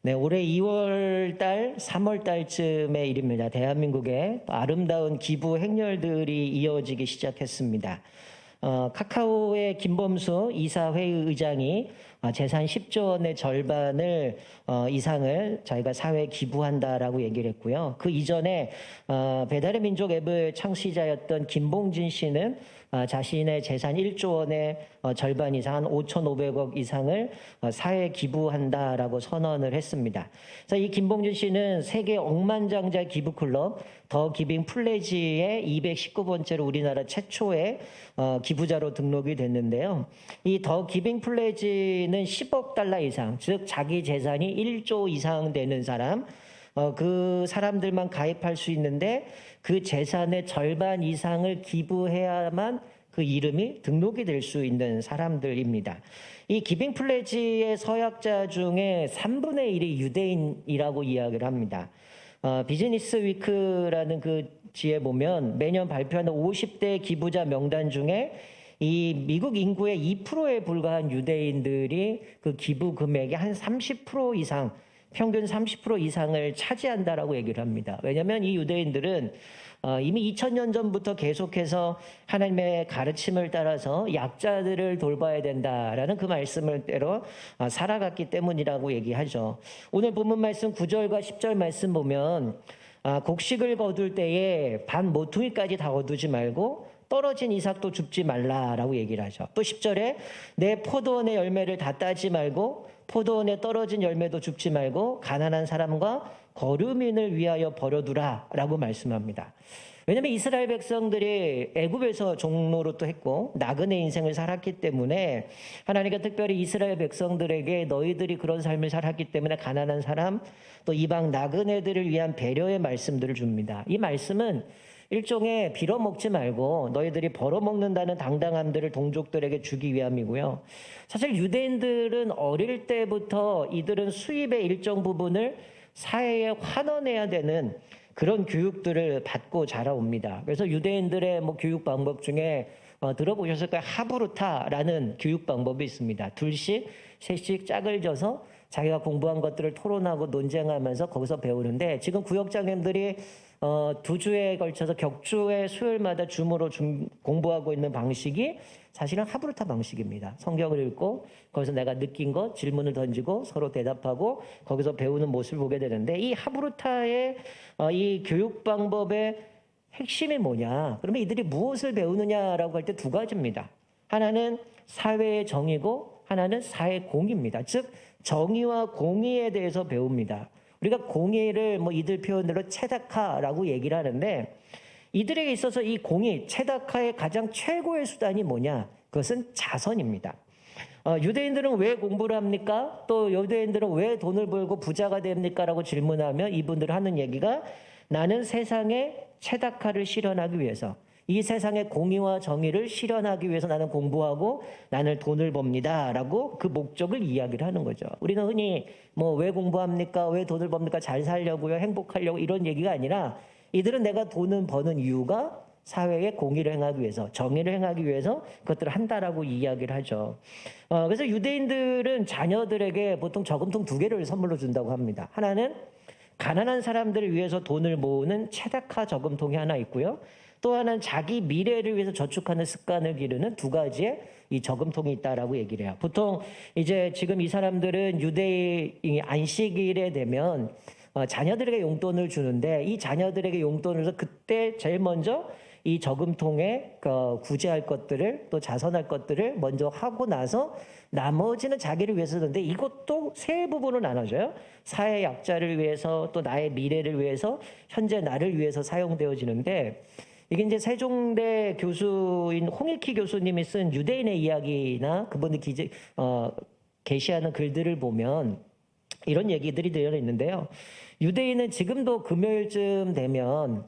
네, 올해 2월 달, 3월 달쯤의 일입니다. 대한민국에 아름다운 기부 행렬들이 이어지기 시작했습니다. 카카오의 김범수 이사회의 의장이 재산 10조 원의 절반을 이상을 저희가 사회에 기부한다라고 얘기를 했고요. 그 이전에 배달의 민족 앱을 창시자였던 김봉진 씨는 자신의 재산 1조 원의 절반 이상 한 5,500억 이상을 사회에 기부한다라고 선언을 했습니다. 그래서 이 김봉진 씨는 세계 억만장자 기부클럽 더 기빙 플래지의 219번째로 우리나라 최초의 기부자로 등록이 됐는데요. 이 더 기빙 플래지는 10억 달러 이상, 즉 자기 재산이 1조 이상 되는 사람, 그 사람들만 가입할 수 있는데 그 재산의 절반 이상을 기부해야만 그 이름이 등록이 될 수 있는 사람들입니다. 이 기빙 플래지의 서약자 중에 3분의 1이 유대인이라고 이야기를 합니다. 비즈니스 위크라는 그 지에 보면 매년 발표하는 50대 기부자 명단 중에 이 미국 인구의 2%에 불과한 유대인들이 그 기부 금액의 한 30% 이상, 평균 30% 이상을 차지한다라고 얘기를 합니다. 왜냐하면 이 유대인들은 이미 2000년 전부터 계속해서 하나님의 가르침을 따라서 약자들을 돌봐야 된다라는 그 말씀을 대로 살아갔기 때문이라고 얘기하죠. 오늘 본문 말씀 9절과 10절 말씀 보면 곡식을 거둘 때에 반 모퉁이까지 다 거두지 말고 떨어진 이삭도 줍지 말라라고 얘기를 하죠. 또 10절에 내 포도원의 열매를 다 따지 말고 포도원에 떨어진 열매도 줍지 말고 가난한 사람과 거류민을 위하여 버려두라라고 말씀합니다. 왜냐하면 이스라엘 백성들이 애굽에서 종노릇도 했고 나그네 인생을 살았기 때문에 하나님께서 특별히 이스라엘 백성들에게 너희들이 그런 삶을 살았기 때문에 가난한 사람 또 이방 나그네들을 위한 배려의 말씀들을 줍니다. 이 말씀은 일종의 빌어먹지 말고 너희들이 벌어먹는다는 당당함들을 동족들에게 주기 위함이고요. 사실 유대인들은 어릴 때부터 이들은 수입의 일정 부분을 사회에 환원해야 되는 그런 교육들을 받고 자라옵니다. 그래서 유대인들의 교육 방법 중에 들어보셨을 거예요. 하브루타라는 교육 방법이 있습니다. 둘씩, 셋씩 짝을 져서 자기가 공부한 것들을 토론하고 논쟁하면서 거기서 배우는데 지금 구역장님들이 2주에 걸쳐서 격주의 수요일마다 줌으로 공부하고 있는 방식이 사실은 하브루타 방식입니다. 성경을 읽고 거기서 내가 느낀 것 질문을 던지고 서로 대답하고 거기서 배우는 모습을 보게 되는데 이 하브루타의 이 교육 방법의 핵심이 뭐냐? 그러면 이들이 무엇을 배우느냐라고 할 때 두 가지입니다. 하나는 사회의 정의고 하나는 사회 공의입니다. 즉 정의와 공의에 대해서 배웁니다. 우리가 공의를 이들 표현으로 체다카라고 얘기를 하는데 이들에게 있어서 이 공의, 체다카의 가장 최고의 수단이 뭐냐? 그것은 자선입니다. 유대인들은 왜 공부를 합니까? 또 유대인들은 왜 돈을 벌고 부자가 됩니까? 라고 질문하면 이분들은 하는 얘기가 나는 세상에 체다카를 실현하기 위해서 이 세상의 공의와 정의를 실현하기 위해서 나는 공부하고 나는 돈을 법니다. 라고 그 목적을 이야기를 하는 거죠. 우리는 흔히 왜 공부합니까? 왜 돈을 법니까? 잘 살려고요? 행복하려고? 이런 얘기가 아니라 이들은 내가 돈을 버는 이유가 사회의 공의를 행하기 위해서, 정의를 행하기 위해서 그것들을 한다라고 이야기를 하죠. 그래서 유대인들은 자녀들에게 보통 저금통 2개를 선물로 준다고 합니다. 하나는 가난한 사람들을 위해서 돈을 모으는 체다카 저금통이 하나 있고요. 또 하나는 자기 미래를 위해서 저축하는 습관을 기르는 2가지의 이 저금통이 있다라고 얘기를 해요. 보통 이제 지금 이 사람들은 유대인 안식일에 되면 자녀들에게 용돈을 주는데 이 자녀들에게 용돈을 줘서 그때 제일 먼저 이 저금통에 구제할 것들을 또 자선할 것들을 먼저 하고 나서 나머지는 자기를 위해서 쓰는데 이것도 세 부분으로 나눠져요. 사회 약자를 위해서 또 나의 미래를 위해서 현재 나를 위해서 사용되어지는데 이게 이제 세종대 교수인 홍익희 교수님이 쓴 유대인의 이야기나 그분이 게시하는 글들을 보면 이런 얘기들이 되어 있는데요. 유대인은 지금도 금요일쯤 되면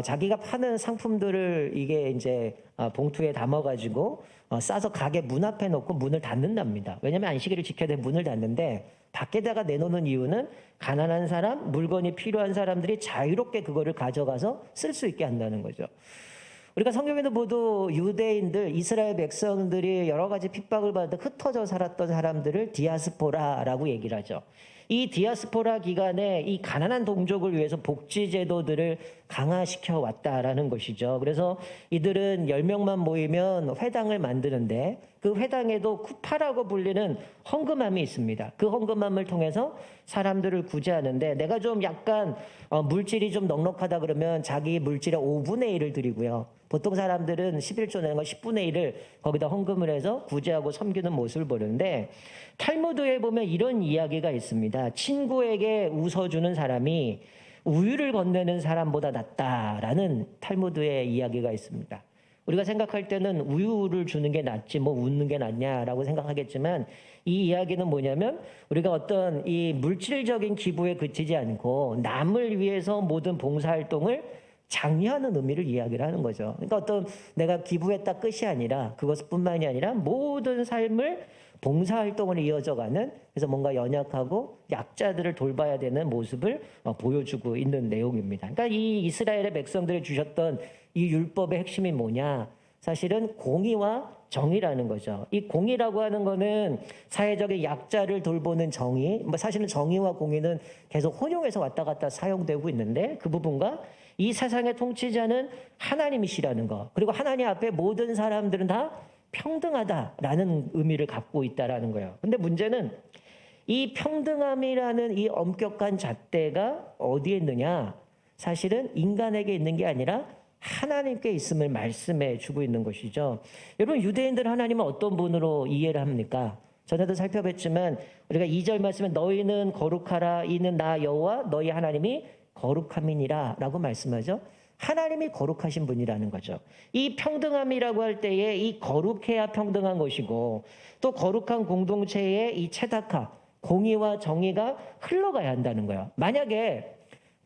자기가 파는 상품들을 이게 이제 봉투에 담아가지고 싸서 가게 문 앞에 놓고 문을 닫는답니다. 왜냐하면 안식일을 지켜야 돼 문을 닫는데 밖에다가 내놓는 이유는 가난한 사람, 물건이 필요한 사람들이 자유롭게 그거를 가져가서 쓸 수 있게 한다는 거죠. 우리가 성경에도 모두 유대인들, 이스라엘 백성들이 여러 가지 핍박을 받아 흩어져 살았던 사람들을 디아스포라라고 얘기를 하죠. 이 디아스포라 기간에 이 가난한 동족을 위해서 복지 제도들을 강화시켜 왔다라는 것이죠. 그래서 이들은 10명만 모이면 회당을 만드는데 그 회당에도 쿠파라고 불리는 헌금함이 있습니다. 그 헌금함을 통해서 사람들을 구제하는데 내가 좀 약간 물질이 좀 넉넉하다 그러면 자기 물질의 5분의 1을 드리고요. 보통 사람들은 11조 내는 거 10분의 1을 거기다 헌금을 해서 구제하고 섬기는 모습을 보는데 탈무드에 보면 이런 이야기가 있습니다. 친구에게 웃어주는 사람이 우유를 건네는 사람보다 낫다라는 탈무드의 이야기가 있습니다. 우리가 생각할 때는 우유를 주는 게 낫지 뭐 웃는 게 낫냐라고 생각하겠지만 이 이야기는 뭐냐면 우리가 어떤 이 물질적인 기부에 그치지 않고 남을 위해서 모든 봉사활동을 장려하는 의미를 이야기를 하는 거죠. 그러니까 어떤 내가 기부했다 끝이 아니라 그것뿐만이 아니라 모든 삶을 봉사활동으로 이어져가는 그래서 뭔가 연약하고 약자들을 돌봐야 되는 모습을 보여주고 있는 내용입니다. 그러니까 이 이스라엘의 백성들이 주셨던 이 율법의 핵심이 뭐냐? 사실은 공의와 정의라는 거죠. 이 공의라고 하는 거는 사회적인 약자를 돌보는 정의, 뭐 사실은 정의와 공의는 계속 혼용해서 왔다 갔다 사용되고 있는데 그 부분과 이 세상의 통치자는 하나님이시라는 거, 그리고 하나님 앞에 모든 사람들은 다 평등하다라는 의미를 갖고 있다라는 거예요. 근데 문제는 이 평등함이라는 이 엄격한 잣대가 어디에 있느냐? 사실은 인간에게 있는 게 아니라 하나님께 있음을 말씀해 주고 있는 것이죠. 여러분, 유대인들 하나님은 어떤 분으로 이해를 합니까? 전에도 살펴봤지만 우리가 2절 말씀에 너희는 거룩하라 이는 나 여호와 너희 하나님이 거룩함이니라 라고 말씀하죠. 하나님이 거룩하신 분이라는 거죠. 이 평등함이라고 할 때에 이 거룩해야 평등한 것이고 또 거룩한 공동체의 이 체다카, 공의와 정의가 흘러가야 한다는 거예요. 만약에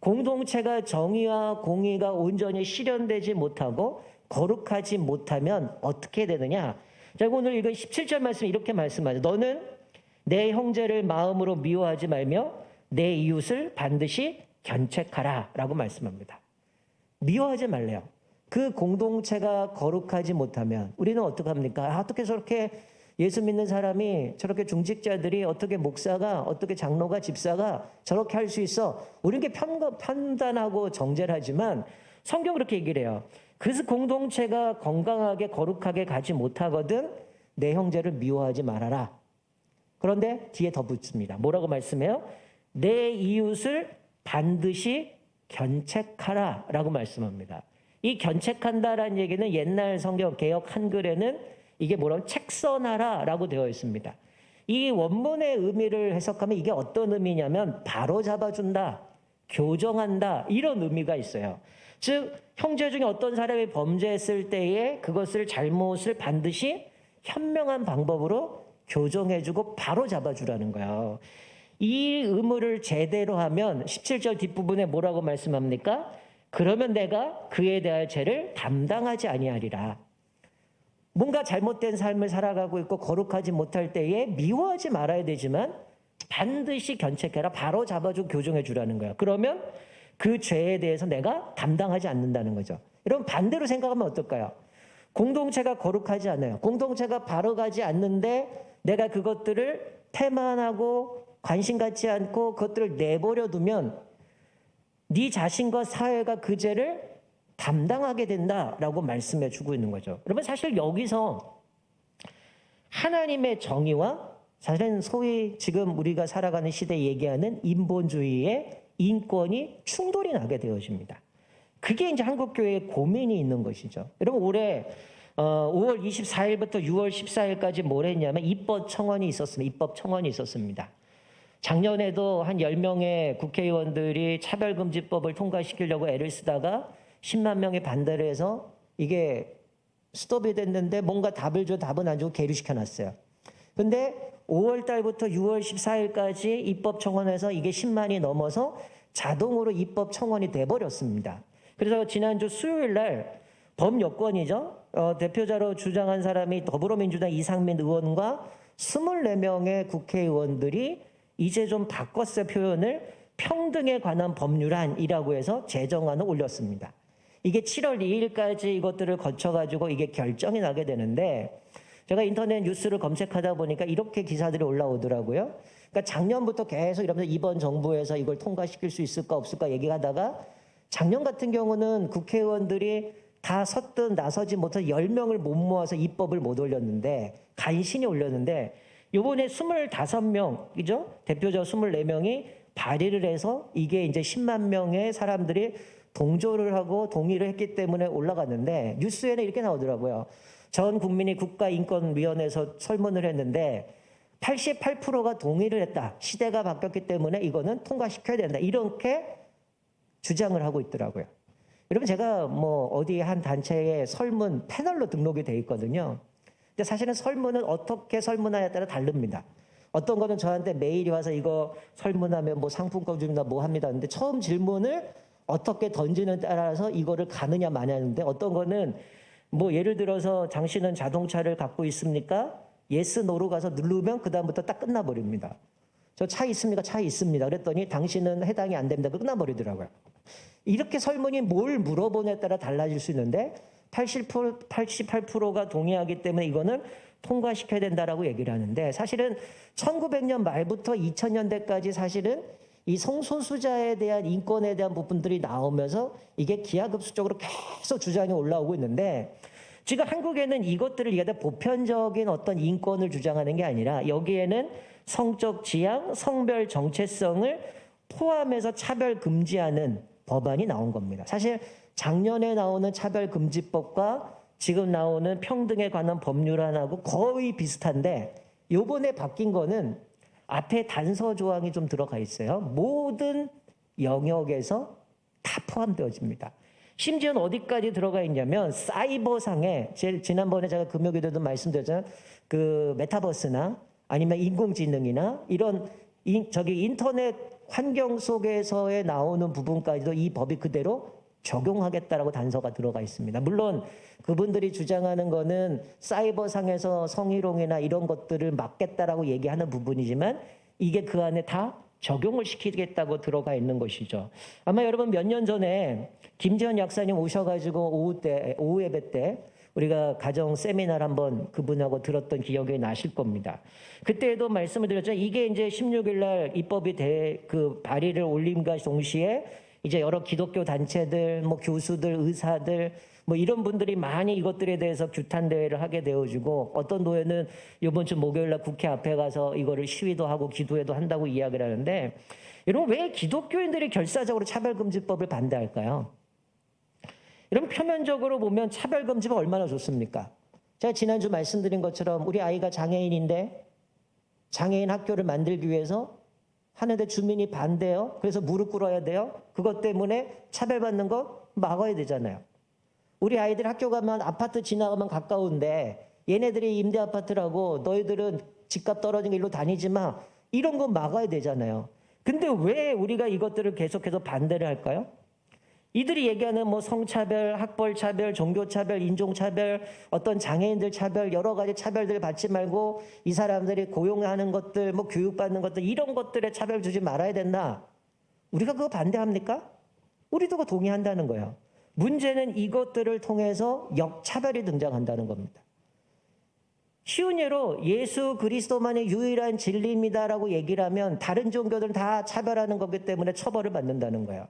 공동체가 정의와 공의가 온전히 실현되지 못하고 거룩하지 못하면 어떻게 되느냐? 자, 오늘 이거 17절 말씀 이렇게 말씀하죠. 너는 내 형제를 마음으로 미워하지 말며 내 이웃을 반드시 견책하라 라고 말씀합니다. 미워하지 말래요. 그 공동체가 거룩하지 못하면 우리는 어떡합니까? 어떻게 저렇게 예수 믿는 사람이 저렇게 중직자들이 어떻게 목사가 어떻게 장로가 집사가 저렇게 할 수 있어? 우리는 게 판단하고 정죄를 하지만 성경 그렇게 얘기를 해요. 그래서 공동체가 건강하게 거룩하게 가지 못하거든 내 형제를 미워하지 말아라. 그런데 뒤에 더 붙습니다. 뭐라고 말씀해요? 내 이웃을 반드시 견책하라 라고 말씀합니다. 이 견책한다라는 얘기는 옛날 성경 개역 한글에는 이게 뭐라고 책선하라 라고 되어 있습니다. 이 원문의 의미를 해석하면 이게 어떤 의미냐면 바로 잡아준다, 교정한다 이런 의미가 있어요. 즉 형제 중에 어떤 사람이 범죄했을 때에 그것을 잘못을 반드시 현명한 방법으로 교정해주고 바로 잡아주라는 거예요. 이 의무를 제대로 하면 17절 뒷부분에 뭐라고 말씀합니까? 그러면 내가 그에 대한 죄를 담당하지 아니하리라. 뭔가 잘못된 삶을 살아가고 있고 거룩하지 못할 때에 미워하지 말아야 되지만 반드시 견책해라. 바로 잡아주고 교정해 주라는 거야. 그러면 그 죄에 대해서 내가 담당하지 않는다는 거죠. 여러분 반대로 생각하면 어떨까요? 공동체가 거룩하지 않아요. 공동체가 바로 가지 않는데 내가 그것들을 태만하고 관심 갖지 않고 그것들을 내버려 두면 네 자신과 사회가 그 죄를 담당하게 된다라고 말씀해 주고 있는 거죠. 여러분 사실 여기서 하나님의 정의와 사실은 소위 지금 우리가 살아가는 시대에 얘기하는 인본주의의 인권이 충돌이 나게 되어집니다. 그게 이제 한국교회의 고민이 있는 것이죠. 여러분 올해 5월 24일부터 6월 14일까지 뭘 했냐면 입법 청원이 있었습니다. 작년에도 한 10명의 국회의원들이 차별금지법을 통과시키려고 애를 쓰다가 10만 명이 반대를 해서 이게 스톱이 됐는데 뭔가 답을 줘 답은 안 주고 계류시켜놨어요. 근데 5월 달부터 6월 14일까지 입법 청원에서 이게 10만이 넘어서 자동으로 입법 청원이 돼버렸습니다. 그래서 지난주 수요일 날 범여권이죠. 대표자로 주장한 사람이 더불어민주당 이상민 의원과 24명의 국회의원들이 이제 좀 바꿨어요. 표현을 평등에 관한 법률안이라고 해서 제정안을 올렸습니다. 이게 7월 2일까지 이것들을 거쳐가지고 이게 결정이 나게 되는데 제가 인터넷 뉴스를 검색하다 보니까 이렇게 기사들이 올라오더라고요. 그러니까 작년부터 계속 이러면서 이번 정부에서 이걸 통과시킬 수 있을까 없을까 얘기하다가 작년 같은 경우는 국회의원들이 다 섰든 나서지 못해서 10명을 못 모아서 입법을 못 올렸는데 간신히 올렸는데 요번에 25명, 그죠? 대표적 24명이 발의를 해서 이게 이제 10만 명의 사람들이 동조를 하고 동의를 했기 때문에 올라갔는데 뉴스에는 이렇게 나오더라고요. 전 국민이 국가인권위원회에서 설문을 했는데 88%가 동의를 했다. 시대가 바뀌었기 때문에 이거는 통과시켜야 된다. 이렇게 주장을 하고 있더라고요. 여러분 제가 뭐 어디 한 단체의 설문 패널로 등록이 돼 있거든요. 근데 사실은 설문은 어떻게 설문하냐에 따라 다릅니다. 어떤 거는 저한테 메일이 와서 이거 설문하면 뭐 상품권 줍니다 뭐 합니다. 근데 처음 질문을 어떻게 던지는 따라서 이거를 가느냐 마냐는데 어떤 거는 뭐 예를 들어서 당신은 자동차를 갖고 있습니까? 예스 노로 가서 누르면 그다음부터 딱 끝나버립니다. 저 차 있습니까? 차 있습니다. 그랬더니 당신은 해당이 안 됩니다. 끝나버리더라고요. 이렇게 설문이 뭘 물어보냐에 따라 달라질 수 있는데 88%가 동의하기 때문에 이거는 통과시켜야 된다라고 얘기를 하는데 사실은 1900년 말부터 2000년대까지 사실은 이 성소수자에 대한 인권에 대한 부분들이 나오면서 이게 기하급수적으로 계속 주장이 올라오고 있는데 지금 한국에는 이것들을 얘기하다 보편적인 어떤 인권을 주장하는 게 아니라 여기에는 성적 지향, 성별 정체성을 포함해서 차별 금지하는 법안이 나온 겁니다. 사실 작년에 나오는 차별금지법과 지금 나오는 평등에 관한 법률안하고 거의 비슷한데 요번에 바뀐 거는 앞에 단서 조항이 좀 들어가 있어요. 모든 영역에서 다 포함되어집니다. 심지어는 어디까지 들어가 있냐면 사이버상에 지난번에 제가 금요일에도 말씀드렸잖아요. 그 메타버스나 아니면 인공지능이나 이런 인터넷 환경 속에서의 나오는 부분까지도 이 법이 그대로 적용하겠다라고 단서가 들어가 있습니다. 물론 그분들이 주장하는 거는 사이버상에서 성희롱이나 이런 것들을 막겠다라고 얘기하는 부분이지만 이게 그 안에 다 적용을 시키겠다고 들어가 있는 것이죠. 아마 여러분 몇 년 전에 김지현 약사님 오셔가지고 오후 예배 때 우리가 가정 세미나를 한번 그분하고 들었던 기억이 나실 겁니다. 그때도 말씀을 드렸죠. 이게 이제 16일 날 입법이 그 발의를 올림과 동시에 이제 여러 기독교 단체들, 뭐 교수들, 의사들, 뭐 이런 분들이 많이 이것들에 대해서 규탄 대회를 하게 되어지고 어떤 노회는 이번 주 목요일 날 국회 앞에 가서 이거를 시위도 하고 기도회도 한다고 이야기를 하는데 여러분 왜 기독교인들이 결사적으로 차별금지법을 반대할까요? 여러분 표면적으로 보면 차별금지가 얼마나 좋습니까? 제가 지난주 말씀드린 것처럼 우리 아이가 장애인인데 장애인 학교를 만들기 위해서 하는데 주민이 반대요. 그래서 무릎 꿇어야 돼요. 그것 때문에 차별받는 거 막아야 되잖아요. 우리 아이들 학교 가면 아파트 지나가면 가까운데 얘네들이 임대 아파트라고 너희들은 집값 떨어진 길로 다니지 마. 이런 거 막아야 되잖아요. 근데 왜 우리가 이것들을 계속해서 반대를 할까요? 이들이 얘기하는 뭐 성차별, 학벌차별, 종교차별, 인종차별, 어떤 장애인들 차별, 여러 가지 차별들을 받지 말고 이 사람들이 고용하는 것들, 뭐 교육받는 것들 이런 것들에 차별 주지 말아야 된다. 우리가 그거 반대합니까? 우리도 그거 동의한다는 거예요. 문제는 이것들을 통해서 역차별이 등장한다는 겁니다. 쉬운 예로 예수 그리스도만이 유일한 진리입니다라고 얘기를 하면 다른 종교들은 다 차별하는 거기 때문에 처벌을 받는다는 거예요.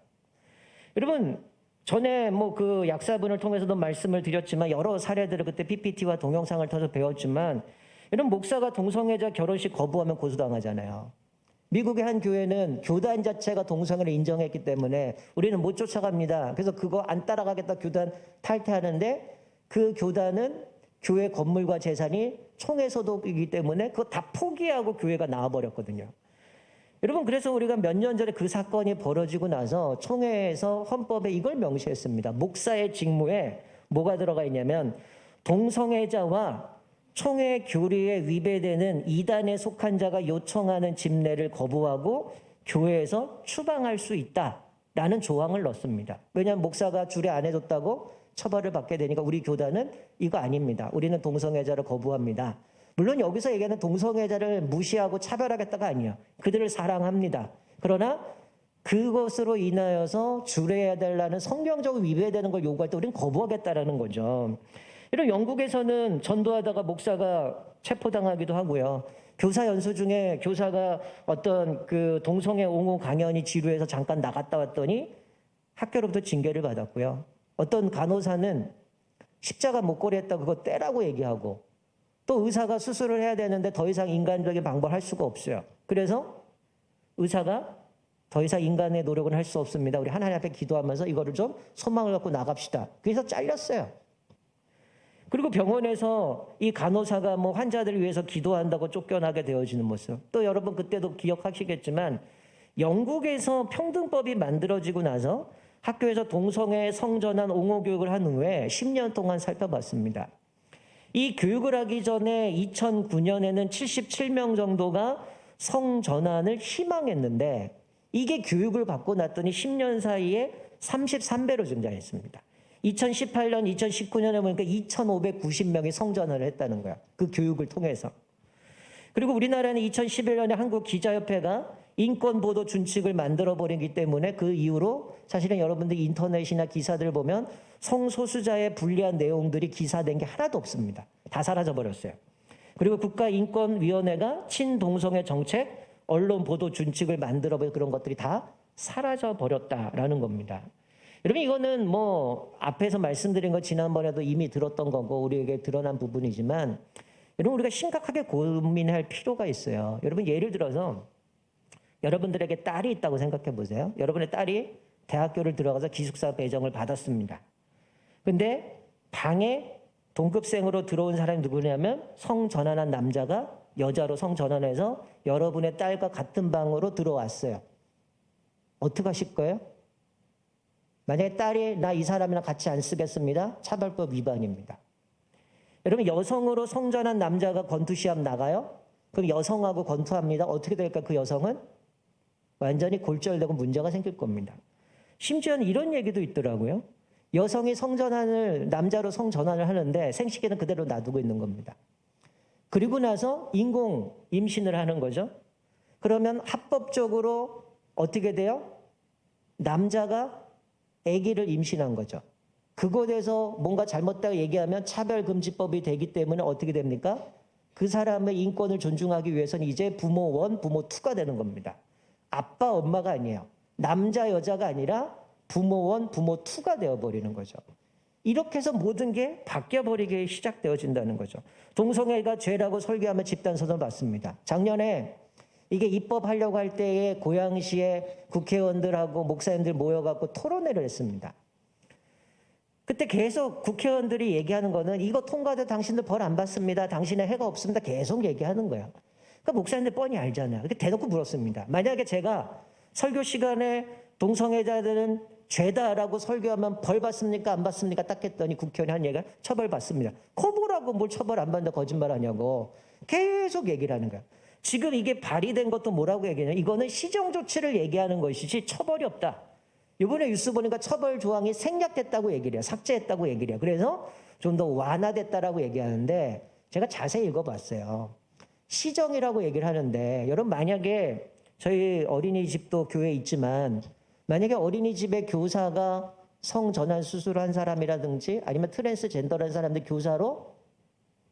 여러분 전에 뭐 그 약사분을 통해서도 말씀을 드렸지만 여러 사례들을 그때 PPT와 동영상을 통해서 배웠지만 여러분 목사가 동성애자 결혼식 거부하면 고소당하잖아요. 미국의 한 교회는 교단 자체가 동성애를 인정했기 때문에 우리는 못 쫓아갑니다. 그래서 그거 안 따라가겠다 교단 탈퇴하는데 그 교단은 교회 건물과 재산이 총회 소득이기 때문에 그거 다 포기하고 교회가 나와버렸거든요. 여러분 그래서 우리가 몇 년 전에 그 사건이 벌어지고 나서 총회에서 헌법에 이걸 명시했습니다. 목사의 직무에 뭐가 들어가 있냐면 동성애자와 총회 교리에 위배되는 이단에 속한 자가 요청하는 집례를 거부하고 교회에서 추방할 수 있다라는 조항을 넣습니다. 왜냐하면 목사가 주례 안 해줬다고 처벌을 받게 되니까 우리 교단은 이거 아닙니다. 우리는 동성애자를 거부합니다. 물론 여기서 얘기하는 동성애자를 무시하고 차별하겠다가 아니에요. 그들을 사랑합니다. 그러나 그것으로 인하여서 주례해야 되려는 성경적으로 위배되는 걸 요구할 때 우리는 거부하겠다라는 거죠. 이런 영국에서는 전도하다가 목사가 체포당하기도 하고요. 교사 연수 중에 교사가 어떤 그 동성애 옹호 강연이 지루해서 잠깐 나갔다 왔더니 학교로부터 징계를 받았고요. 어떤 간호사는 십자가 목걸이 했다 그거 떼라고 얘기하고, 또 의사가 수술을 해야 되는데 더 이상 인간적인 방법을 할 수가 없어요. 그래서 의사가 더 이상 인간의 노력은 할 수 없습니다. 우리 하나님 앞에 기도하면서 이거를 좀 소망을 갖고 나갑시다. 그래서 잘렸어요. 그리고 병원에서 이 간호사가 뭐 환자들을 위해서 기도한다고 쫓겨나게 되어지는 모습. 또 여러분 그때도 기억하시겠지만 영국에서 평등법이 만들어지고 나서 학교에서 동성애 성전환 옹호 교육을 한 후에 10년 동안 살펴봤습니다. 이 교육을 하기 전에 2009년에는 77명 정도가 성전환을 희망했는데 이게 교육을 받고 났더니 10년 사이에 33배로 증가했습니다. 2018년, 2019년에 보니까 2,590명이 성전환을 했다는 거야. 그 교육을 통해서. 그리고 우리나라는 2011년에 한국기자협회가 인권보도 준칙을 만들어버리기 때문에 그 이후로 사실은 여러분들 인터넷이나 기사들 보면 성소수자에 불리한 내용들이 기사된 게 하나도 없습니다. 다 사라져버렸어요. 그리고 국가인권위원회가 친동성애 정책, 언론 보도 준칙을 만들어버린 그런 것들이 다 사라져버렸다라는 겁니다. 여러분 이거는 뭐 앞에서 말씀드린 거 지난번에도 이미 들었던 거고 우리에게 드러난 부분이지만 여러분 우리가 심각하게 고민할 필요가 있어요. 여러분 예를 들어서 여러분들에게 딸이 있다고 생각해 보세요. 여러분의 딸이 대학교를 들어가서 기숙사 배정을 받았습니다. 근데 방에 동급생으로 들어온 사람이 누구냐면 성전환한 남자가 여자로 성전환해서 여러분의 딸과 같은 방으로 들어왔어요. 어떻게 하실 거예요? 만약에 딸이 나 이 사람이랑 같이 안 쓰겠습니다. 차별법 위반입니다. 여러분 여성으로 성전환 남자가 권투시합 나가요? 그럼 여성하고 권투합니다. 어떻게 될까? 그 여성은 완전히 골절되고 문제가 생길 겁니다. 심지어는 이런 얘기도 있더라고요. 여성이 성전환을 남자로 성전환을 하는데 생식기는 그대로 놔두고 있는 겁니다. 그리고 나서 인공 임신을 하는 거죠. 그러면 합법적으로 어떻게 돼요? 남자가 아기를 임신한 거죠. 그곳에서 뭔가 잘못되고 얘기하면 차별금지법이 되기 때문에 어떻게 됩니까? 그 사람의 인권을 존중하기 위해서는 이제 부모 1, 부모 2가 되는 겁니다. 아빠, 엄마가 아니에요. 남자, 여자가 아니라 부모 1, 부모 2가 되어버리는 거죠. 이렇게 해서 모든 게 바뀌어버리게 시작되어진다는 거죠. 동성애가 죄라고 설교하며 집단소송을 받습니다. 작년에 이게 입법하려고 할 때에 고양시에 국회의원들하고 목사님들 모여갖고 토론회를 했습니다. 그때 계속 국회의원들이 얘기하는 거는 이거 통과돼도 당신들 벌 안 받습니다. 당신의 해가 없습니다. 계속 얘기하는 거예요. 그러니까 목사님들 뻔히 알잖아요. 이렇게 대놓고 물었습니다. 만약에 제가 설교 시간에 동성애자들은 죄다라고 설교하면 벌 받습니까? 안 받습니까? 딱 했더니 국회의원이 한 얘기가 처벌 받습니다. 코보라고 뭘 처벌 안 받는다 거짓말 하냐고 계속 얘기를 하는 거야. 지금 이게 발의된 것도 뭐라고 얘기하냐. 이거는 시정조치를 얘기하는 것이지 처벌이 없다. 이번에 뉴스 보니까 처벌 조항이 생략됐다고 얘기를 해요. 삭제했다고 얘기를 해요. 그래서 좀 더 완화됐다라고 얘기하는데 제가 자세히 읽어봤어요. 시정이라고 얘기를 하는데 여러분 만약에 저희 어린이집도 교회에 있지만 만약에 어린이집의 교사가 성전환 수술을 한 사람이라든지 아니면 트랜스젠더라는 사람들 교사로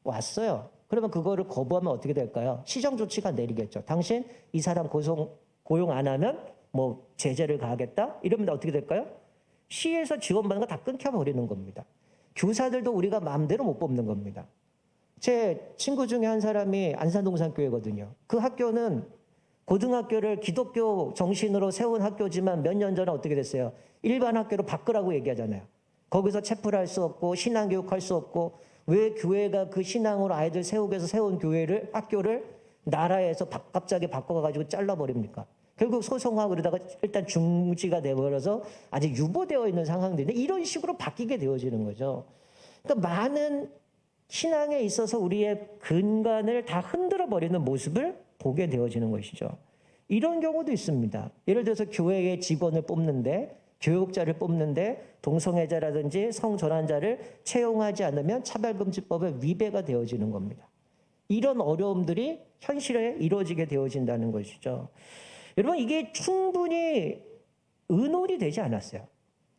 왔어요. 그러면 그거를 거부하면 어떻게 될까요? 시정조치가 내리겠죠. 당신 이 사람 고용 안 하면 뭐 제재를 가하겠다? 이러면 어떻게 될까요? 시에서 지원받는 거 다 끊겨버리는 겁니다. 교사들도 우리가 마음대로 못 뽑는 겁니다. 제 친구 중에 한 사람이 안산동산교회거든요. 그 학교는 고등학교를 기독교 정신으로 세운 학교지만 몇 년 전에 어떻게 됐어요? 일반 학교로 바꾸라고 얘기하잖아요. 거기서 체플 할 수 없고 신앙교육 할 수 없고 왜 교회가 그 신앙으로 아이들 세우기 위해서 세운 학교를 나라에서 갑자기 바꿔가지고 잘라버립니까? 결국 소송하고 그러다가 일단 중지가 되어버려서 아직 유보되어 있는 상황들인데 이런 식으로 바뀌게 되어지는 거죠. 그러니까 많은 신앙에 있어서 우리의 근간을 다 흔들어버리는 모습을 보게 되어지는 것이죠. 이런 경우도 있습니다. 예를 들어서 교회의 직원을 뽑는데 교육자를 뽑는데 동성애자라든지 성전환자를 채용하지 않으면 차별금지법에 위배가 되어지는 겁니다. 이런 어려움들이 현실에 이루어지게 되어진다는 것이죠. 여러분 이게 충분히 의논이 되지 않았어요.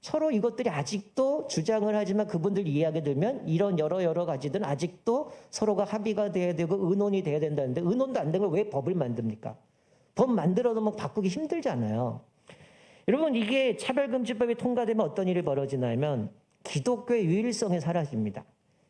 서로 이것들이 아직도 주장을 하지만 그분들 이야기 들면 이런 여러 가지들은 아직도 서로가 합의가 돼야 되고 의논이 돼야 된다는데 의논도 안 되는 걸 왜 법을 만듭니까? 법 만들어 놓으면 바꾸기 힘들잖아요. 여러분 이게 차별금지법이 통과되면 어떤 일이 벌어지냐면 기독교의 유일성이 사라집니다.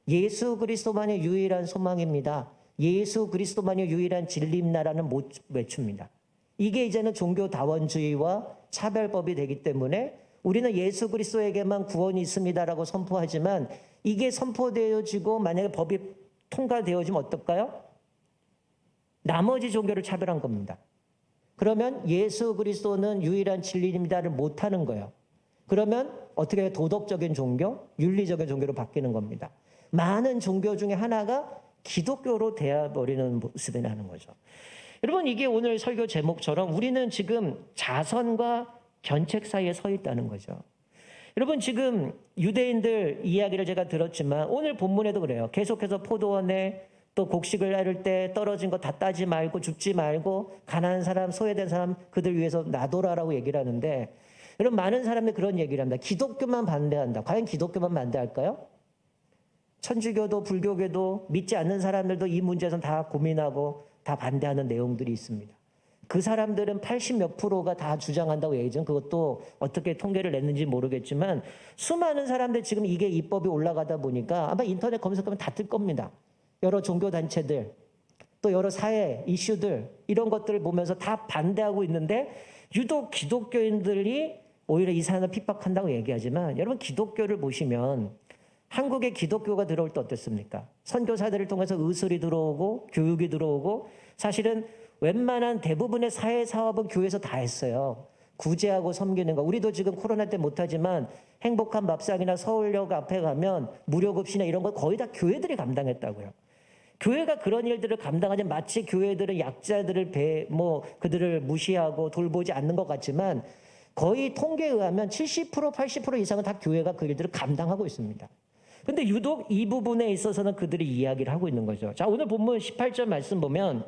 예수 그리스도만이 유일한 소망입니다. 예수 그리스도만이 유일한 진리입니다라는 못 외칩니다. 이게 이제는 종교다원주의와 차별법이 되기 때문에 우리는 예수 그리스도에게만 구원이 있습니다라고 선포하지만 이게 선포되어지고 만약에 법이 통과되어지면 어떨까요? 나머지 종교를 차별한 겁니다. 그러면 예수 그리스도는 유일한 진리입니다를 못하는 거예요. 그러면 어떻게 해요? 도덕적인 종교, 윤리적인 종교로 바뀌는 겁니다. 많은 종교 중에 하나가 기독교로 되어버리는 모습이 나는 거죠. 여러분 이게 오늘 설교 제목처럼 우리는 지금 자선과 견책 사이에 서 있다는 거죠. 여러분 지금 유대인들 이야기를 제가 들었지만 오늘 본문에도 그래요. 계속해서 포도원에 또 곡식을 나를 때 떨어진 거 다 따지 말고 줍지 말고 가난한 사람, 소외된 사람 그들 위해서 놔둬라라고 얘기를 하는데 여러분 많은 사람들이 그런 얘기를 합니다. 기독교만 반대한다. 과연 기독교만 반대할까요? 천주교도 불교계도 믿지 않는 사람들도 이 문제에서 다 고민하고 다 반대하는 내용들이 있습니다. 그 사람들은 80몇 프로가 다 주장한다고 얘기죠. 그것도 어떻게 통계를 냈는지 모르겠지만 수많은 사람들 지금 이게 입법이 올라가다 보니까 아마 인터넷 검색하면 다 뜰 겁니다. 여러 종교단체들 또 여러 사회 이슈들 이런 것들을 보면서 다 반대하고 있는데 유독 기독교인들이 오히려 이 사람을 핍박한다고 얘기하지만 여러분 기독교를 보시면 한국에 기독교가 들어올 때 어땠습니까? 선교사들을 통해서 의술이 들어오고 교육이 들어오고 사실은 웬만한 대부분의 사회사업은 교회에서 다 했어요. 구제하고 섬기는 거. 우리도 지금 코로나 때 못하지만 행복한 밥상이나 서울역 앞에 가면 무료급식이나 이런 거 거의 다 교회들이 감당했다고요. 교회가 그런 일들을 감당하지 마치 교회들은 약자들을 그들을 무시하고 돌보지 않는 것 같지만 거의 통계에 의하면 70% 80% 이상은 다 교회가 그 일들을 감당하고 있습니다. 근데 유독 이 부분에 있어서는 그들이 이야기를 하고 있는 거죠. 자, 오늘 본문 18절 말씀 보면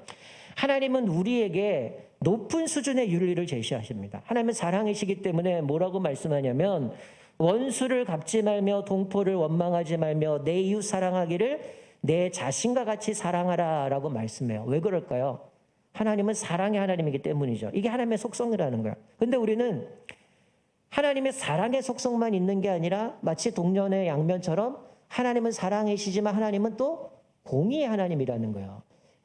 하나님은 우리에게 높은 수준의 윤리를 제시하십니다. 하나님은 사랑이시기 때문에 뭐라고 말씀하냐면 원수를 갚지 말며 동포를 원망하지 말며 내 이웃 사랑하기를 내 자신과 같이 사랑하라 라고 말씀해요. 왜 그럴까요? 하나님은 사랑의 하나님이기 때문이죠. 이게 하나님의 속성이라는 거예요. 근데 우리는 하나님의 사랑의 속성만 있는 게 아니라 마치 동년의 양면처럼 하나님은 사랑이시지만 하나님은 또 공의의 하나님이라는 거예요.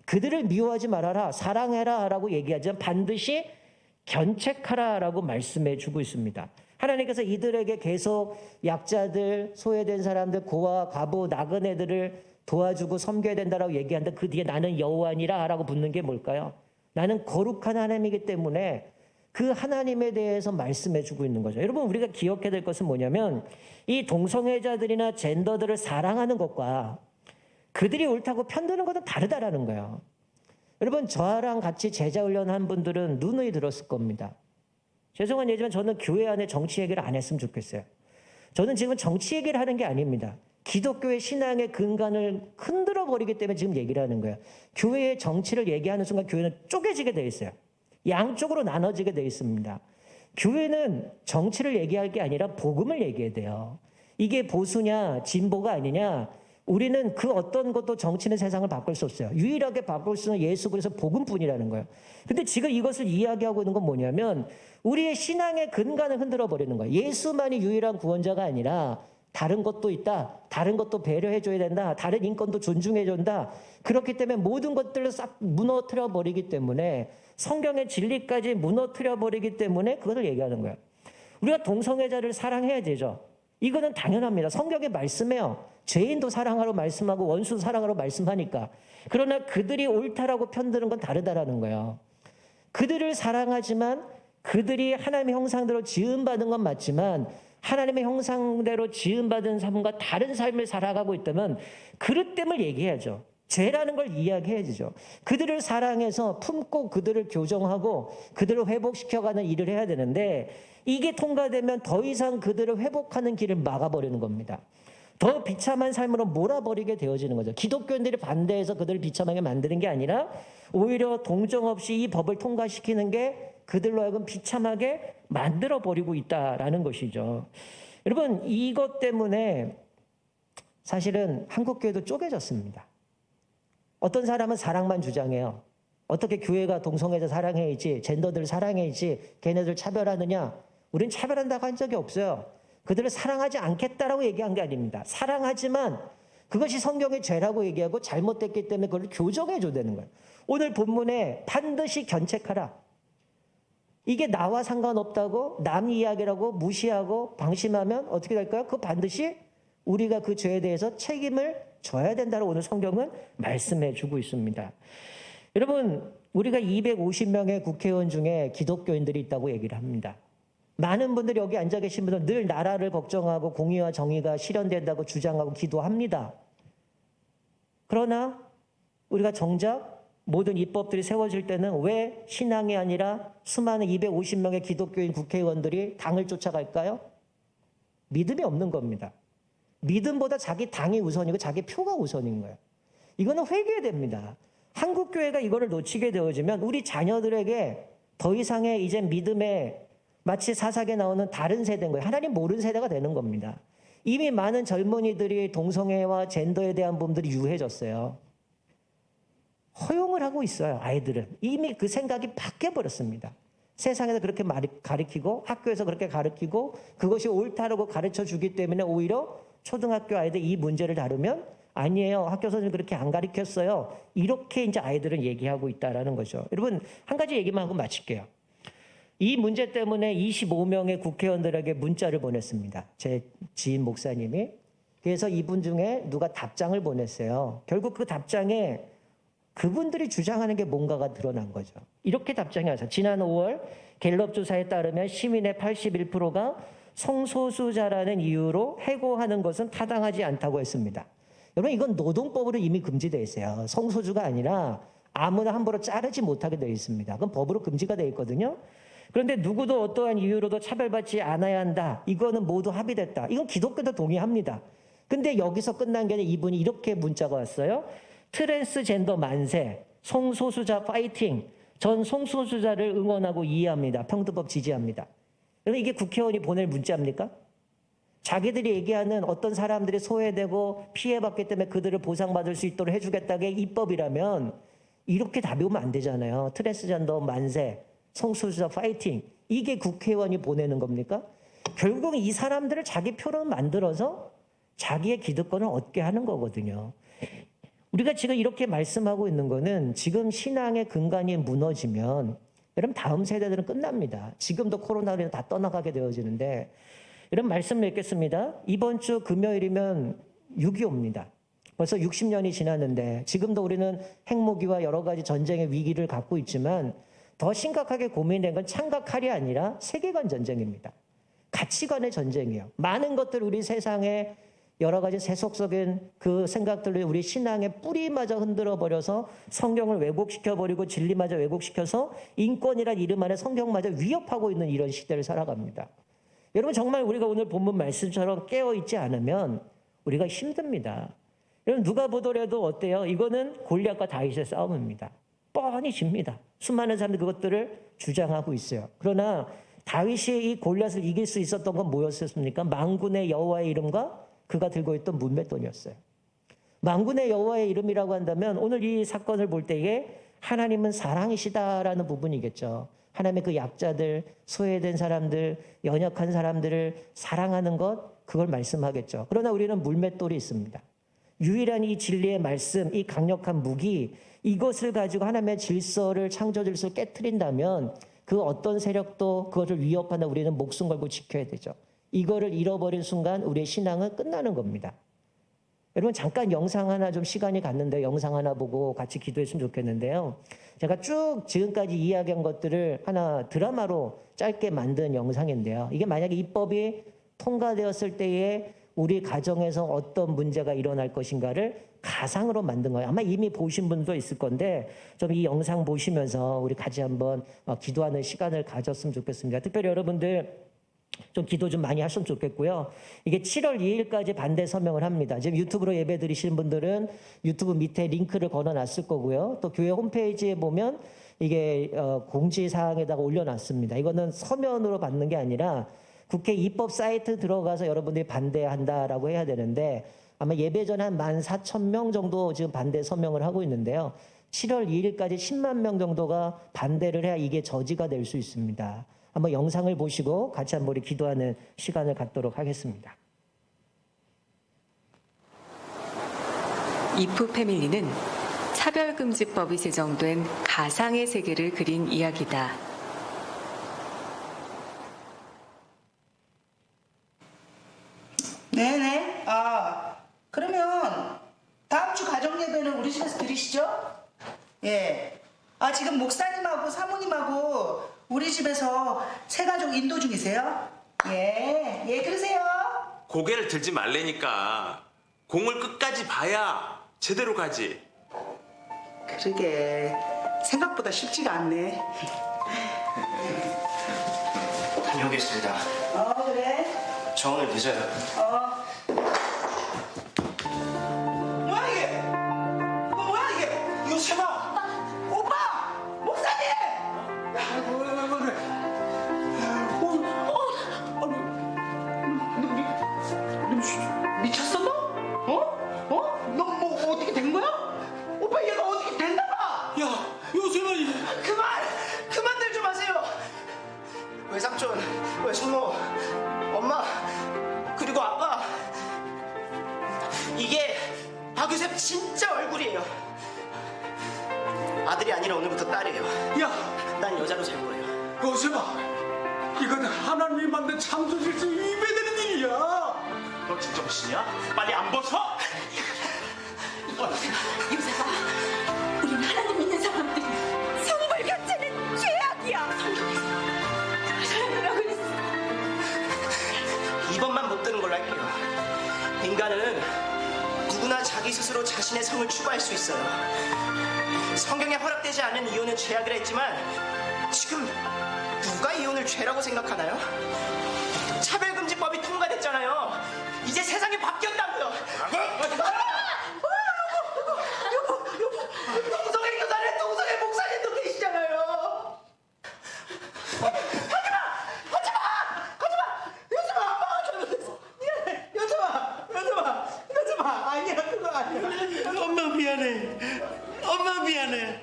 그들을 미워하지 말아라, 사랑해라 라고 얘기하지만 반드시 견책하라 라고 말씀해 주고 있습니다. 하나님께서 이들에게 계속 약자들, 소외된 사람들, 고아, 과부, 나그네들을 도와주고 섬겨야 된다라고 얘기하는데 그 뒤에 나는 여호와니라 라고 붙는 게 뭘까요? 나는 거룩한 하나님이기 때문에 그 하나님에 대해서 말씀해 주고 있는 거죠. 여러분 우리가 기억해야 될 것은 뭐냐면 이 동성애자들이나 젠더들을 사랑하는 것과 그들이 옳다고 편드는 것은 다르다라는 거예요. 여러분 저랑 같이 제자훈련한 분들은 누누이 들었을 겁니다. 죄송한 얘기지만 저는 교회 안에 정치 얘기를 안 했으면 좋겠어요. 저는 지금 정치 얘기를 하는 게 아닙니다. 기독교의 신앙의 근간을 흔들어 버리기 때문에 지금 얘기를 하는 거예요. 교회의 정치를 얘기하는 순간 교회는 쪼개지게 돼 있어요. 양쪽으로 나눠지게 돼 있습니다. 교회는 정치를 얘기할 게 아니라 복음을 얘기해야 돼요. 이게 보수냐 진보가 아니냐 우리는 그 어떤 것도 정치는 세상을 바꿀 수 없어요. 유일하게 바꿀 수는 예수 그리스도 복음뿐이라는 거예요. 근데 지금 이것을 이야기하고 있는 건 뭐냐면 우리의 신앙의 근간을 흔들어 버리는 거예요. 예수만이 유일한 구원자가 아니라 다른 것도 있다. 다른 것도 배려해줘야 된다. 다른 인권도 존중해줘야 된다. 그렇기 때문에 모든 것들을 싹 무너뜨려 버리기 때문에 성경의 진리까지 무너뜨려 버리기 때문에 그것을 얘기하는 거예요. 우리가 동성애자를 사랑해야 되죠. 이거는 당연합니다. 성경에 말씀해요. 죄인도 사랑하라고 말씀하고 원수도 사랑하라고 말씀하니까. 그러나 그들이 옳다라고 편드는 건 다르다라는 거예요. 그들을 사랑하지만 그들이 하나님의 형상대로 지음받은 건 맞지만 하나님의 형상대로 지음받은 삶과 다른 삶을 살아가고 있다면 그릇됨을 얘기해야죠. 죄라는 걸 이야기해야죠. 그들을 사랑해서 품고 그들을 교정하고 그들을 회복시켜가는 일을 해야 되는데 이게 통과되면 더 이상 그들을 회복하는 길을 막아버리는 겁니다. 더 비참한 삶으로 몰아버리게 되어지는 거죠. 기독교인들이 반대해서 그들을 비참하게 만드는 게 아니라 오히려 동정 없이 이 법을 통과시키는 게 그들로 하여금 비참하게 만들어버리고 있다라는 것이죠. 여러분, 이것 때문에 사실은 한국교회도 쪼개졌습니다. 어떤 사람은 사랑만 주장해요. 어떻게 교회가 동성애자 사랑해야지, 젠더들 사랑해야지, 걔네들 차별하느냐? 우린 차별한다고 한 적이 없어요. 그들을 사랑하지 않겠다라고 얘기한 게 아닙니다. 사랑하지만 그것이 성경의 죄라고 얘기하고 잘못됐기 때문에 그걸 교정해 줘야 되는 거예요. 오늘 본문에 반드시 견책하라. 이게 나와 상관없다고 남 이야기라고 무시하고 방심하면 어떻게 될까요? 그 반드시 우리가 그 죄에 대해서 책임을 져야 된다고 오늘 성경은 말씀해 주고 있습니다. 여러분, 우리가 250명의 국회의원 중에 기독교인들이 있다고 얘기를 합니다. 많은 분들이 여기 앉아 계신 분들은 늘 나라를 걱정하고 공의와 정의가 실현된다고 주장하고 기도합니다. 그러나 우리가 정작 모든 입법들이 세워질 때는 왜 신앙이 아니라 수많은 250명의 기독교인 국회의원들이 당을 쫓아갈까요? 믿음이 없는 겁니다. 믿음보다 자기 당이 우선이고 자기 표가 우선인 거예요. 이거는 회개해야 됩니다. 한국교회가 이거를 놓치게 되어지면 우리 자녀들에게 더 이상의 이제 믿음의 마치 사사기에 나오는 다른 세대인 거예요. 하나님 모르는 세대가 되는 겁니다. 이미 많은 젊은이들이 동성애와 젠더에 대한 부분들이 유해졌어요. 허용을 하고 있어요. 아이들은. 이미 그 생각이 바뀌어버렸습니다. 세상에서 그렇게 가르치고 학교에서 그렇게 가르치고 그것이 옳다라고 가르쳐 주기 때문에 오히려 초등학교 아이들 이 문제를 다루면 아니에요. 학교 선생님 그렇게 안 가르쳤어요. 이렇게 이제 아이들은 얘기하고 있다라는 거죠. 여러분, 한 가지 얘기만 하고 마칠게요. 이 문제 때문에 25명의 국회의원들에게 문자를 보냈습니다. 제 지인 목사님이. 그래서 이분 중에 누가 답장을 보냈어요. 결국 그 답장에 그분들이 주장하는 게 뭔가가 드러난 거죠. 이렇게 답장이 왔어요. 지난 5월 갤럽 조사에 따르면 시민의 81%가 성소수자라는 이유로 해고하는 것은 타당하지 않다고 했습니다. 여러분, 이건 노동법으로 이미 금지되어 있어요. 성소수가 아니라 아무나 함부로 자르지 못하게 되어 있습니다. 그건 법으로 금지가 되어 있거든요. 그런데 누구도 어떠한 이유로도 차별받지 않아야 한다. 이거는 모두 합의됐다. 이건 기독교도 동의합니다. 근데 여기서 끝난 게 아니라 이분이 이렇게 문자가 왔어요. 트랜스젠더 만세, 성소수자 파이팅, 전 성소수자를 응원하고 이해합니다. 평등법 지지합니다. 여러분, 이게 국회의원이 보낼 문자입니까? 자기들이 얘기하는 어떤 사람들이 소외되고 피해받기 때문에 그들을 보상받을 수 있도록 해주겠다게 입법이라면 이렇게 답이 오면 안 되잖아요. 트랜스젠더 만세, 성소수자 파이팅, 이게 국회의원이 보내는 겁니까? 결국 이 사람들을 자기 표로 만들어서 자기의 기득권을 얻게 하는 거거든요. 우리가 지금 이렇게 말씀하고 있는 거는 지금 신앙의 근간이 무너지면 여러분 다음 세대들은 끝납니다. 지금도 코로나로 다 떠나가게 되어지는데 이런 말씀을 읽겠습니다. 이번 주 금요일이면 6.25입니다. 벌써 60년이 지났는데 지금도 우리는 핵무기와 여러 가지 전쟁의 위기를 갖고 있지만 더 심각하게 고민된 건 창각칼이 아니라 세계관 전쟁입니다. 가치관의 전쟁이에요. 많은 것들 우리 세상에 여러 가지 세속적인 그 생각들로 우리 신앙의 뿌리마저 흔들어버려서 성경을 왜곡시켜버리고 진리마저 왜곡시켜서 인권이란 이름 안에 성경마저 위협하고 있는 이런 시대를 살아갑니다. 여러분, 정말 우리가 오늘 본문 말씀처럼 깨어있지 않으면 우리가 힘듭니다. 여러분, 누가 보더라도 어때요? 이거는 골리앗과 다윗의 싸움입니다. 뻔히 집니다. 수많은 사람들이 그것들을 주장하고 있어요. 그러나 다윗이 이 골리앗을 이길 수 있었던 건 뭐였습니까? 만군의 여호와의 이름과 그가 들고 있던 문맷돌이었어요. 만군의 여호와의 이름이라고 한다면 오늘 이 사건을 볼 때에 하나님은 사랑이시다라는 부분이겠죠. 하나님의 그 약자들, 소외된 사람들, 연약한 사람들을 사랑하는 것, 그걸 말씀하겠죠. 그러나 우리는 물맷돌이 있습니다. 유일한 이 진리의 말씀, 이 강력한 무기, 이것을 가지고 하나님의 질서를, 창조 질서를 깨트린다면 그 어떤 세력도 그것을 위협하는 우리는 목숨 걸고 지켜야 되죠. 이거를 잃어버린 순간 우리의 신앙은 끝나는 겁니다. 여러분, 잠깐 영상 하나 좀 시간이 갔는데 영상 하나 보고 같이 기도했으면 좋겠는데요. 제가 쭉 지금까지 이야기한 것들을 하나 드라마로 짧게 만든 영상인데요. 이게 만약에 입법이 통과되었을 때에 우리 가정에서 어떤 문제가 일어날 것인가를 가상으로 만든 거예요. 아마 이미 보신 분도 있을 건데 좀 이 영상 보시면서 우리 같이 한번 기도하는 시간을 가졌으면 좋겠습니다. 특별히 여러분들 좀 기도 좀 많이 하셨으면 좋겠고요. 이게 7월 2일까지 반대 서명을 합니다. 지금 유튜브로 예배 드리시는 분들은 유튜브 밑에 링크를 걸어놨을 거고요. 또 교회 홈페이지에 보면 이게 공지사항에다가 올려놨습니다. 이거는 서면으로 받는 게 아니라 국회 입법 사이트 들어가서 여러분들이 반대한다라고 해야 되는데 아마 예배 전에 한 14,000명 정도 지금 반대 서명을 하고 있는데요. 7월 2일까지 10만 명 정도가 반대를 해야 이게 저지가 될 수 있습니다. 한번 영상을 보시고 같이 한번 우리 기도하는 시간을 갖도록 하겠습니다. 이프 패밀리는 차별금지법이 제정된 가상의 세계를 그린 이야기다. 네네. 그러면 다음 주 가정 예배는 우리 집에서 드리시죠? 예. 지금 목사님하고 사모님하고 우리 집에서 세 가족 인도 중이세요? 예, 그러세요. 고개를 들지 말래니까 공을 끝까지 봐야 제대로 가지. 그러게 생각보다 쉽지가 않네. 다녀오겠습니다. 그래. 저 오늘 늦어요. 뭐야 이게? 뭐야 이게? 요셉아! 오빠! 목사님! 너 미쳤어 너? 너 뭐 어떻게 된 거야? 오빠 얘가 어떻게 됐나 봐! 야, 요셉아! 그만들 좀 하세요! 외삼촌, 외숙모, 엄마, 그리고 아빠. 이게 박유셉 진짜 얼굴이에요. 아들이 아니라 오늘부터 딸이에요. 야, 난 여자로 살 거예요. 요셉아, 이건 하나님이 만든 창조질서 위배되는 일이야. 너 제정신이야? 빨리 안 벗어? 유사가 우리는 하나님 믿는 사람들이 성물 교체는 죄악이야. 성경에서 그랬어. 이번만 못 드는 걸로 할게요. 인간은 누구나 자기 스스로 자신의 성을 추구할 수 있어요. 성경에 허락되지 않은 이혼은 죄악이라 했지만 지금 누가 이혼을 죄라고 생각하나요? 차별금지법이 통과됐잖아요. 이제 세상이 바뀌었다고요. 동성애 교단에 동성애 목사님도 계시잖아요. 하지마! 요즘아 엄마가 잘못했어. 미안해. 요즘아 아니야 그거 아니야. 엄마 미안해. 엄마 미안해.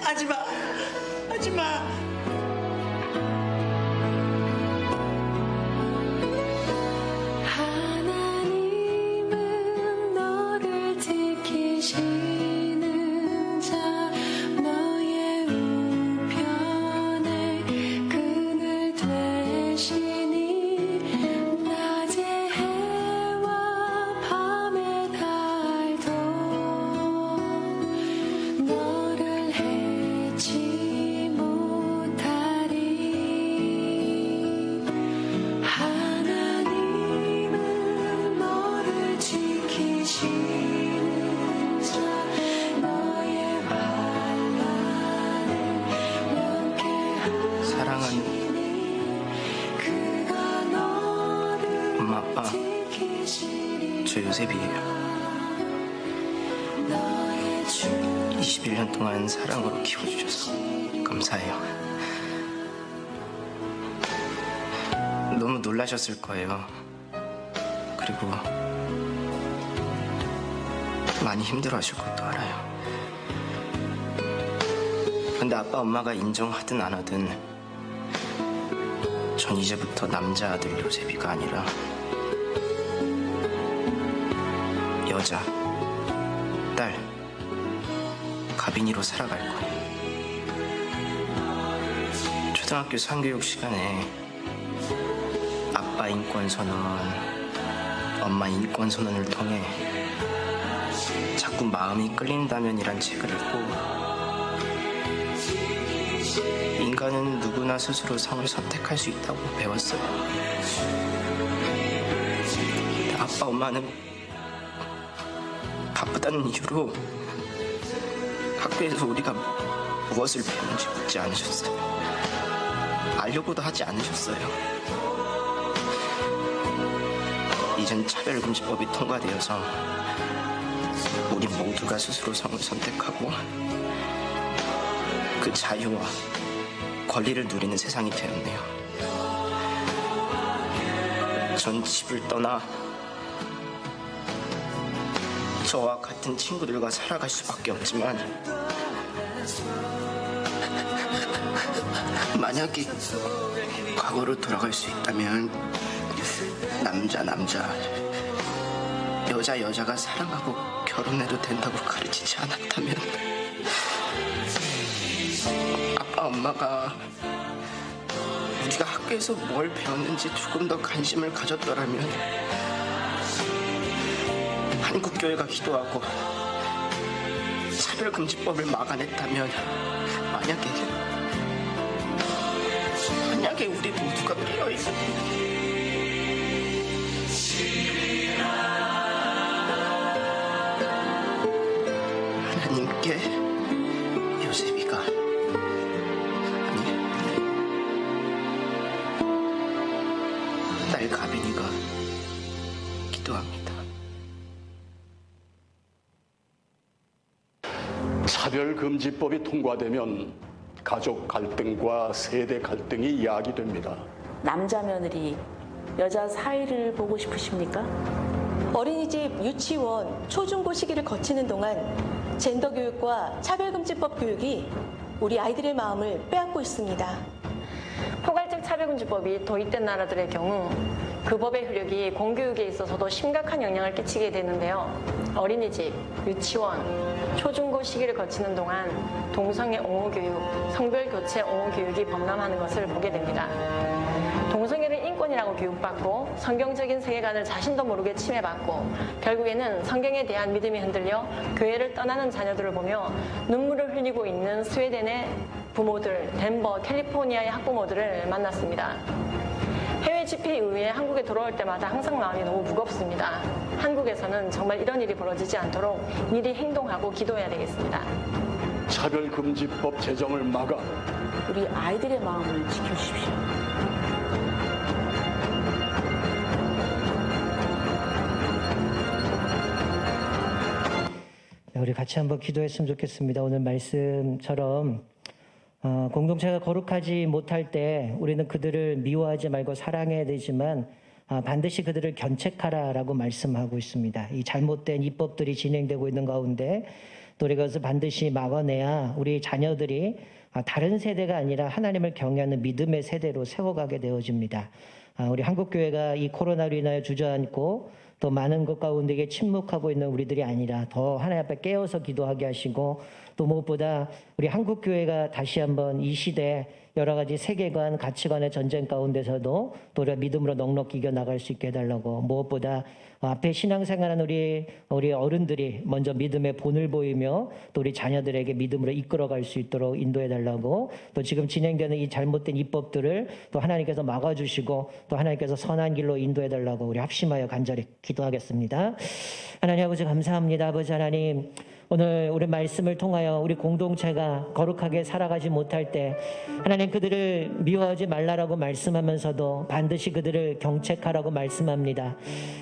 하지마. 하나님은 너를 지키시는 자 너의 우편에 그늘 되시니 낮의 해와 밤의 달도 너를 해치 못하리. 하나님은 너를 지키시는 자 너의 환난을 명쾌하시니 사랑은 그가 너를 엄마, 아빠, 지키시리. 저 요셉이에요. 너의 주 21년 동안 사랑으로 키워주셔서 감사해요. 너무 놀라셨을 거예요. 그리고 많이 힘들어하실 것도 알아요. 근데 아빠 엄마가 인정하든 안 하든 전 이제부터 남자 아들 요셉이가 아니라 여자, 딸, 가빈이로 살아갈 거예요. 초등학교 상교육 시간에 아빠 인권 선언, 엄마 인권 선언을 통해 자꾸 마음이 끌린다면이란 책을 읽고 인간은 누구나 스스로 성을 선택할 수 있다고 배웠어요. 근데 아빠 엄마는 바쁘다는 이유로 학교에서 우리가 무엇을 배우는지 묻지 않으셨어요. 알려고도 하지 않으셨어요. 이젠 차별금지법이 통과되어서 우리 모두가 스스로 성을 선택하고 그 자유와 권리를 누리는 세상이 되었네요. 전 집을 떠나 저와 같은 친구들과 살아갈 수밖에 없지만 만약에 과거로 돌아갈 수 있다면 남자 여자가 사랑하고 결혼해도 된다고 가르치지 않았다면 아빠 엄마가 우리가 학교에서 뭘 배웠는지 조금 더 관심을 가졌더라면 한국교회가 기도하고 차별금지법을 막아냈다면 만약에 우리 모두가 깨어있었다면 하나님께 요셉이가 아니 딸 가빈이가 기도합니다. 차별금지법이 통과되면 가족 갈등과 세대 갈등이 야기됩니다. 남자 며느리, 여자 사위를 보고 싶으십니까? 어린이집, 유치원, 초중고 시기를 거치는 동안 젠더 교육과 차별금지법 교육이 우리 아이들의 마음을 빼앗고 있습니다. 포괄적 차별금지법이 도입된 나라들의 경우 그 법의 효력이 공교육에 있어서도 심각한 영향을 끼치게 되는데요. 어린이집, 유치원, 초중고 시기를 거치는 동안 동성애 옹호교육, 성별교체 옹호교육이 범람하는 것을 보게 됩니다. 동성애를 인권이라고 교육받고 성경적인 세계관을 자신도 모르게 침해받고 결국에는 성경에 대한 믿음이 흔들려 교회를 떠나는 자녀들을 보며 눈물을 흘리고 있는 스웨덴의 부모들, 덴버, 캘리포니아의 학부모들을 만났습니다. 해외 집회 이후에 한국에 돌아올 때마다 항상 마음이 너무 무겁습니다. 한국에서는 정말 이런 일이 벌어지지 않도록 미리 행동하고 기도해야 되겠습니다. 차별금지법 제정을 막아 우리 아이들의 마음을 지켜주십시오. 우리 같이 한번 기도했으면 좋겠습니다. 오늘 말씀처럼 공동체가 거룩하지 못할 때 우리는 그들을 미워하지 말고 사랑해야 되지만 반드시 그들을 견책하라라고 말씀하고 있습니다. 이 잘못된 입법들이 진행되고 있는 가운데 또 우리가 그것을 반드시 막아내야 우리 자녀들이 다른 세대가 아니라 하나님을 경외하는 믿음의 세대로 세워가게 되어집니다. 우리 한국교회가 이 코로나로 인하여 주저앉고 또 많은 것 가운데 침묵하고 있는 우리들이 아니라 더 하나님 앞에 깨어서 기도하게 하시고 또 무엇보다 우리 한국교회가 다시 한번 이 시대 여러 가지 세계관, 가치관의 전쟁 가운데서도 또 우리가 믿음으로 넉넉히 이겨나갈 수 있게 해달라고 무엇보다 앞에 신앙생활하는 우리 어른들이 먼저 믿음의 본을 보이며 또 우리 자녀들에게 믿음으로 이끌어갈 수 있도록 인도해달라고 또 지금 진행되는 이 잘못된 입법들을 또 하나님께서 막아주시고 또 하나님께서 선한 길로 인도해달라고 우리 합심하여 간절히 기도하겠습니다. 하나님 아버지 감사합니다. 아버지 하나님 오늘 우리 말씀을 통하여 우리 공동체가 거룩하게 살아가지 못할 때 하나님 그들을 미워하지 말라라고 말씀하면서도 반드시 그들을 경책하라고 말씀합니다.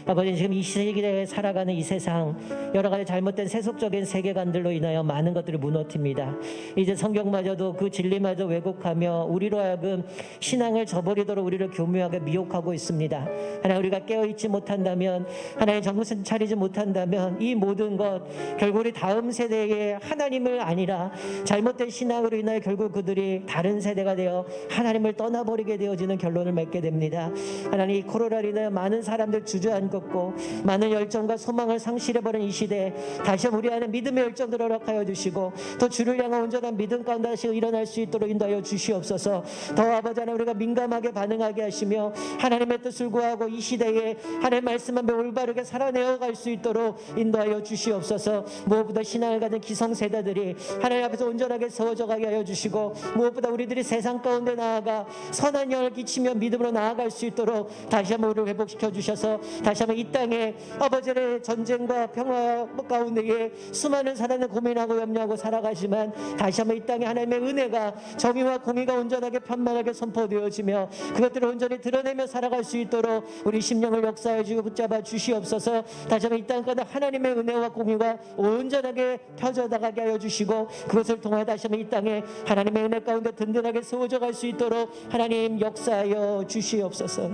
아버지 지금 이 시대에 살아가는 이 세상 여러 가지 잘못된 세속적인 세계관들로 인하여 많은 것들을 무너뜨립니다. 이제 성경마저도 그 진리마저 왜곡하며 우리로 하여금 신앙을 저버리도록 우리를 교묘하게 미혹하고 있습니다. 하나님 우리가 깨어있지 못한다면 하나님 정신 차리지 못한다면 이 모든 것 결국 우리 다음 세대의 하나님을 아니라 잘못된 신앙으로 인하여 결국 그들이 다른 세대가 되어 하나님을 떠나버리게 되어지는 결론을 맺게 됩니다. 하나님 이 코로나로 인하여 많은 사람들 주저앉았고 많은 열정과 소망을 상실해버린 이 시대에 다시 한번 우리 안에 믿음의 열정들을 허락하여 주시고 또 주를 향한 온전한 믿음 가운데 다시 일어날 수 있도록 인도하여 주시옵소서. 더 아버지 하나님 우리가 민감하게 반응하게 하시며 하나님의 뜻을 구하고 이 시대에 하나님의 말씀하며 올바르게 살아내어갈 수 있도록 인도하여 주시옵소서. 무엇보다 신앙을 가진 기성세대들이 하나님 앞에서 온전하게 세워져 가게 하여 주시고 무엇보다 우리들이 세상 가운데 나아가 선한 영을 끼치며 믿음으로 나아갈 수 있도록 다시 한번 우리를 회복시켜 주셔서 다시 한번 이 땅에 아버지의 전쟁과 평화 가운데에 수많은 사람을 고민하고 염려하고 살아가지만 다시 한번 이 땅에 하나님의 은혜가 정의와 공의가 온전하게 편만하게 선포되어지며 그것들을 온전히 드러내며 살아갈 수 있도록 우리 심령을 역사해 주고 붙잡아 주시옵소서. 다시 한번 이 땅 가운데 하나님의 은혜와 공의가 온전하게 펴져 나가게 하여 주시고 그것을 통해 다시 한번 이 땅에 하나님의 은혜 가운데 든든하게 세워져 갈 수 있도록 하나님 역사하여 주시옵소서.